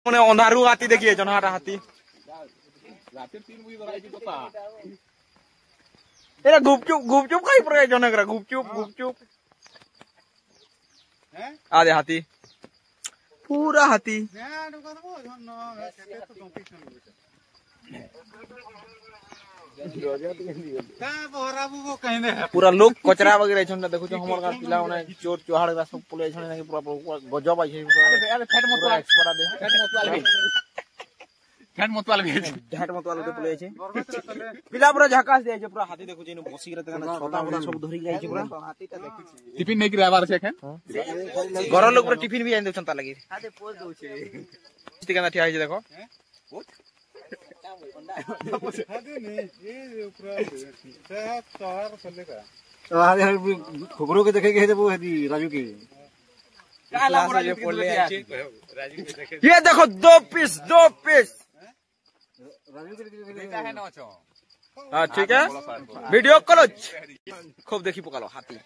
মানে অন্ধারু হাতি দেখিয়ে জনহাটা হাতি এরা গুপচুপ গুপচুপ খাই পড়ে জনকরা গুপচুপ গুপচুপ আদে হাতি पूरा हाथी पूरा लोग कचरा वगैरह छन देखो जो हमर का पिला ओने चोर चोहाड़ का सब पुले छन कि पूरा गजब आई छै फैट मतवाल एक्सपर्ट दे फैट मतवाल दे पुले छै पिला पूरा झकास दे छै पूरा हाथी देखो जेनु बसी रहते ना छोटा बड़ा सब धरि गई छै पूरा हाथीटा देखि छी टिफिन नै गिराबार छै एखन घर लोग पूरा टिफिन भी आइन देछन ता लगी हाथे पोज दउ छै केना ठिया छै देखो खबरों के देखे गए वो राजू की ये देखो 2 पीस हाँ ठीक है वीडियो क्लोज खूब देखी पकालो हाथी